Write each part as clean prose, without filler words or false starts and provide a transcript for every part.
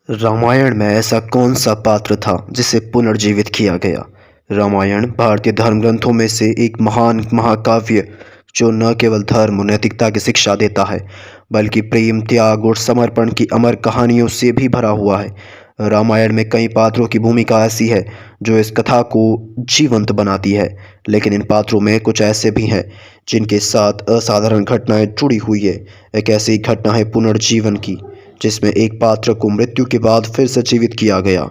रामायण में ऐसा कौन सा पात्र था जिसे पुनर्जीवित किया गया। रामायण भारतीय धर्म ग्रंथों में से एक महान महाकाव्य जो न केवल धर्म और नैतिकता की शिक्षा देता है बल्कि प्रेम, त्याग और समर्पण की अमर कहानियों से भी भरा हुआ है। रामायण में कई पात्रों की भूमिका ऐसी है जो इस कथा को जीवंत बनाती है, लेकिन इन पात्रों में कुछ ऐसे भी हैं जिनके साथ असाधारण घटनाएं जुड़ी हुई है। एक ऐसी घटना है पुनर्जीवन की, जिसमें एक पात्र को मृत्यु के बाद फिर से जीवित किया गया।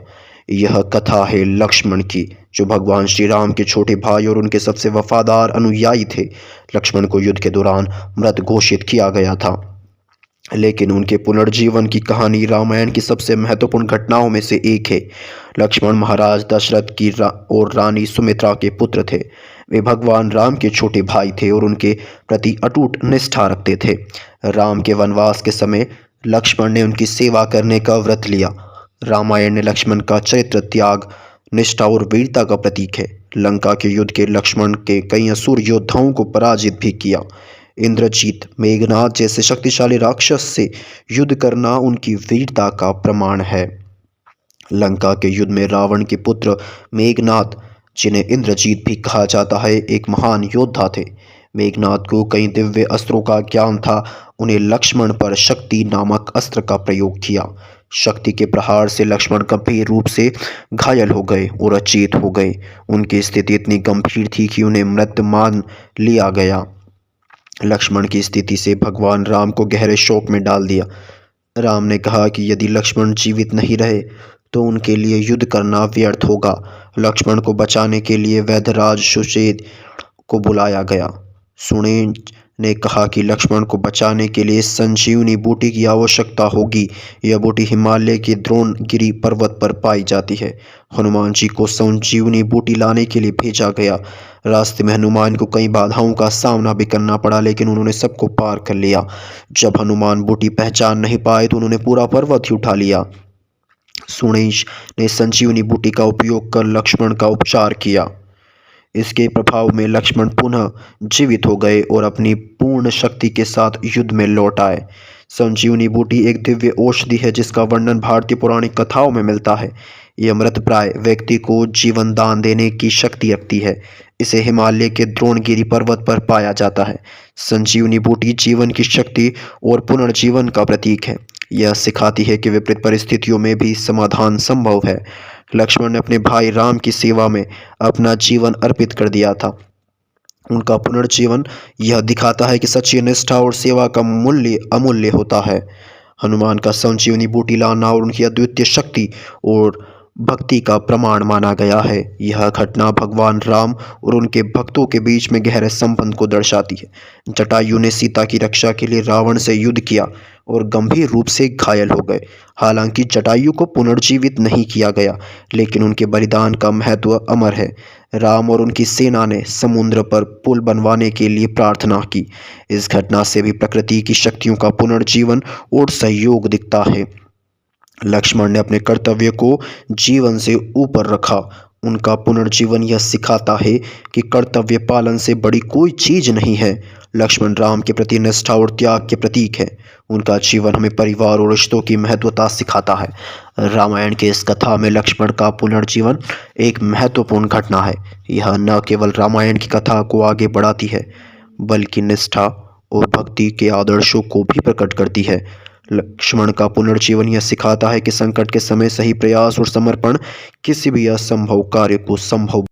यह कथा है लक्ष्मण की, जो भगवान श्री राम के छोटे भाई और उनके सबसे वफादार अनुयायी थे। लक्ष्मण को युद्ध के दौरान मृत घोषित किया गया था, लेकिन उनके पुनर्जीवन की कहानी रामायण की सबसे महत्वपूर्ण घटनाओं में से एक है। लक्ष्मण महाराज दशरथ की और रानी सुमित्रा के पुत्र थे। वे भगवान राम के छोटे भाई थे और उनके प्रति अटूट निष्ठा रखते थे। राम के वनवास के समय लक्ष्मण ने उनकी सेवा करने का व्रत लिया। रामायण ने लक्ष्मण का चरित्र त्याग, निष्ठा और वीरता का प्रतीक है। लंका के युद्ध के लक्ष्मण के कई असुर योद्धाओं को पराजित भी किया। इंद्रजीत, मेघनाथ जैसे शक्तिशाली राक्षस से युद्ध करना उनकी वीरता का प्रमाण है। लंका के युद्ध में रावण के पुत्र मेघनाथ, जिन्हें इंद्रजीत भी कहा जाता है, एक महान योद्धा थे। मेघनाथ को कई दिव्य अस्त्रों का ज्ञान था। उन्हें लक्ष्मण पर शक्ति नामक अस्त्र का प्रयोग किया। शक्ति के प्रहार से लक्ष्मण गंभीर रूप से घायल हो गए और अचेत हो गए। उनकी स्थिति इतनी गंभीर थी कि उन्हें मृत मान लिया गया। लक्ष्मण की स्थिति से भगवान राम को गहरे शोक में डाल दिया। राम ने कहा कि यदि लक्ष्मण जीवित नहीं रहे तो उनके लिए युद्ध करना व्यर्थ होगा। लक्ष्मण को बचाने के लिए वैद्यराज सुषेद को बुलाया गया। सुषेद ने कहा कि लक्ष्मण को बचाने के लिए संजीवनी बूटी की आवश्यकता होगी। यह बूटी हिमालय के द्रोणगिरी पर्वत पर पाई जाती है। हनुमान जी को संजीवनी बूटी लाने के लिए भेजा गया। रास्ते में हनुमान को कई बाधाओं का सामना भी करना पड़ा, लेकिन उन्होंने सबको पार कर लिया। जब हनुमान बूटी पहचान नहीं पाए तो उन्होंने पूरा पर्वत ही उठा लिया। सुषेद ने संजीवनी बूटी का उपयोग कर लक्ष्मण का उपचार किया। इसके प्रभाव में लक्ष्मण पुनः जीवित हो गए और अपनी पूर्ण शक्ति के साथ युद्ध में लौट आए। संजीवनी बूटी एक दिव्य औषधि है जिसका वर्णन भारतीय पौराणिक कथाओं में मिलता है। यह मृतप्राय व्यक्ति को जीवन दान देने की शक्ति रखती है। इसे हिमालय के द्रोणगिरी पर्वत पर पाया जाता है। संजीवनी बूटी जीवन की शक्ति और पुनर्जीवन का प्रतीक है। यह सिखाती है कि विपरीत परिस्थितियों में भी समाधान संभव है। लक्ष्मण ने अपने भाई राम की सेवा में अपना जीवन अर्पित कर दिया था। उनका पुनर्जीवन यह दिखाता है कि सच्ची निष्ठा और सेवा का मूल्य अमूल्य होता है। हनुमान का संजीवनी बूटी लाना और उनकी अद्वितीय शक्ति और भक्ति का प्रमाण माना गया है। यह घटना भगवान राम और उनके भक्तों के बीच में गहरे संबंध को दर्शाती है। जटायु ने सीता की रक्षा के लिए रावण से युद्ध किया और गंभीर रूप से घायल हो गए। हालांकि जटायु को पुनर्जीवित नहीं किया गया, लेकिन उनके बलिदान का महत्व अमर है। राम और उनकी सेना ने समुद्र पर पुल बनवाने के लिए प्रार्थना की। इस घटना से भी प्रकृति की शक्तियों का पुनर्जीवन और सहयोग दिखता है। लक्ष्मण ने अपने कर्तव्य को जीवन से ऊपर रखा। उनका पुनर्जीवन यह सिखाता है कि कर्तव्य पालन से बड़ी कोई चीज नहीं है। लक्ष्मण राम के प्रति निष्ठा और त्याग के प्रतीक है। उनका जीवन हमें परिवार और रिश्तों की महत्वता सिखाता है। रामायण के इस कथा में लक्ष्मण का पुनर्जीवन एक महत्वपूर्ण घटना है। यह न केवल रामायण की कथा को आगे बढ़ाती है, बल्कि निष्ठा और भक्ति के आदर्शों को भी प्रकट करती है। लक्ष्मण का पुनर्जीवन यह सिखाता है कि संकट के समय सही प्रयास और समर्पण किसी भी असंभव कार्य को संभव